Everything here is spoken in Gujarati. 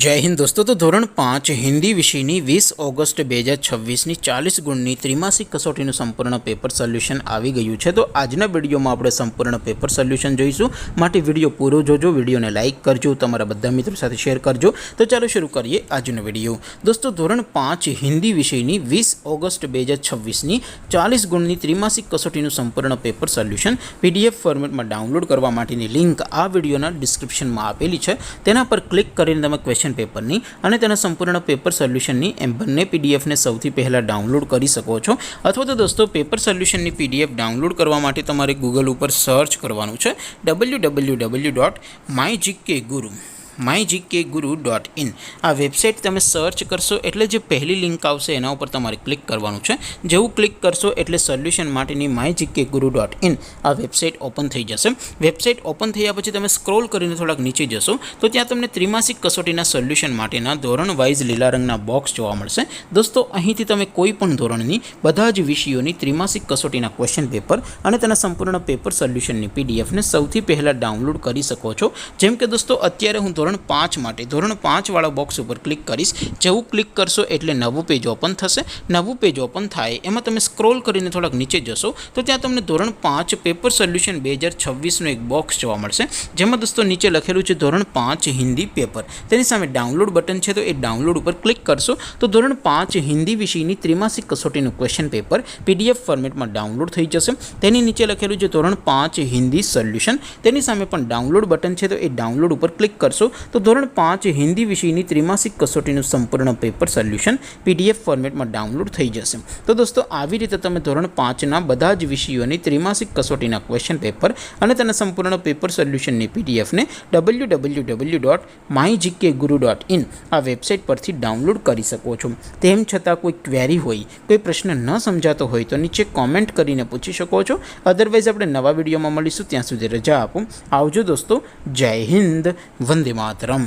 जय हिंद दोस्तों। तो धोरण 5 हिंदी विषयनी 20 ऑगस्ट 2026 40 गुणनी त्रिमासिक कसोटीનું સંપૂર્ણ પેપર સોલ્યુશન આવી ગયું છે। તો આજના વિડીયોમાં આપણે સંપૂર્ણ પેપર સોલ્યુશન જોઈશું, માટે વિડીયો પૂરો જોજો, વિડીયોને લાઇક કરજો, તમારા બધા મિત્રો સાથે શેર કરજો। તો ચાલો શરૂ કરીએ આજનો વિડીયો। દોસ્તો ધોરણ 5 હિન્દી વિષયની 20 ઓગસ્ટ 2026 40 ગુણની ત્રિમાસિક કસોટીનું સંપૂર્ણ પેપર સોલ્યુશન PDF ફોર્મેટમાં ડાઉનલોડ કરવા માટેની લિંક આ વિડીયોના ડિસ્ક્રિપ્શનમાં આપેલી છે। તેના પર ક્લિક કરીને તમે ક્વેશ્ચન પેપરની અને તેના સંપૂર્ણ પેપર સોલ્યુશનની એમ બંને પીડીએફને સૌથી પહેલાં ડાઉનલોડ કરી શકો છો। અથવા તો દોસ્તો પેપર સોલ્યુશનની પીડીએફ ડાઉનલોડ કરવા માટે તમારે ગૂગલ ઉપર સર્ચ કરવાનું છે www.mygkguru.in। આ વેબસાઇટ તમે સર્ચ કરશો એટલે જે પહેલી લિંક આવશે એના ઉપર તમારે ક્લિક કરવાનું છે। જેવું ક્લિક કરશો એટલે સોલ્યુશન માટેની mygkguru.in આ વેબસાઇટ ઓપન થઈ જશે। વેબસાઇટ ઓપન થયા પછી તમે સ્ક્રોલ કરીને થોડાક નીચે જશો તો ત્યાં તમને ત્રિમાસિક કસોટીના સોલ્યુશન માટેના ધોરણ વાઇઝ લીલા રંગના બોક્સ જોવા મળશે। દોસ્તો અહીંથી તમે કોઈ પણ ધોરણની બધા જ વિષયોની ત્રિમાસિક કસોટીના ક્વેશ્ચન પેપર અને તેના સંપૂર્ણ પેપર સોલ્યુશનની પીડીએફને સૌથી પહેલાં ડાઉનલોડ કરી શકો છો। જેમ કે દોસ્તો અત્યારે હું ધોરણ 5 માટે ધોરણ 5 વાળા બોક્સ ઉપર ક્લિક કરીશ। જેવું ક્લિક કરશો એટલે નવું પેજ ઓપન થશે। નવું પેજ ઓપન થાય એમાં તમે સ્ક્રોલ કરીને થોડાક નીચે જશો તો ત્યાં તમને ધોરણ 5 પેપર સોલ્યુશન 2026નું એક બોક્સ જોવા મળશે, જેમાં દોસ્તો નીચે લખેલું છે ધોરણ 5 હિન્દી પેપર। તેની સામે ડાઉનલોડ બટન છે, તો એ ડાઉનલોડ ઉપર ક્લિક કરશો તો ધોરણ 5 હિન્દી વિષયની ત્રિમાસિક કસોટીનું ક્વેશ્ચન પેપર PDF ફોર્મેટમાં ડાઉનલોડ થઈ જશે। તેની નીચે લખેલું છે ધોરણ 5 હિન્દી સોલ્યુશન। તેની સામે પણ ડાઉનલોડ બટન છે, તો એ ડાઉનલોડ ઉપર ક્લિક કરશો તો ધોરણ 5 હિન્દી વિષયની ત્રિમાસિક કસોટીનું સંપૂર્ણ પેપર સોલ્યુશન PDF ફોર્મેટમાં ડાઉનલોડ થઈ જશે। તો દોસ્તો આવી રીતે તમે ધોરણ 5ના બધા જ વિષયોની ત્રિમાસિક કસોટીના ક્વેશ્ચન પેપર અને તેના સંપૂર્ણ પેપર સોલ્યુશનની પીડીએફને www.mygkguru.in આ વેબસાઇટ પરથી ડાઉનલોડ કરી શકો છો। તેમ છતાં કોઈ ક્વેરી હોય, કોઈ પ્રશ્ન ન સમજાતો હોય તો નીચે કોમેન્ટ કરીને પૂછી શકો છો। અધરવાઇઝ આપણે નવા વિડીયોમાં મળીશું, ત્યાં સુધી રજા આપો। આવજો દોસ્તો, જય હિન્દ, વંદે માતરમ।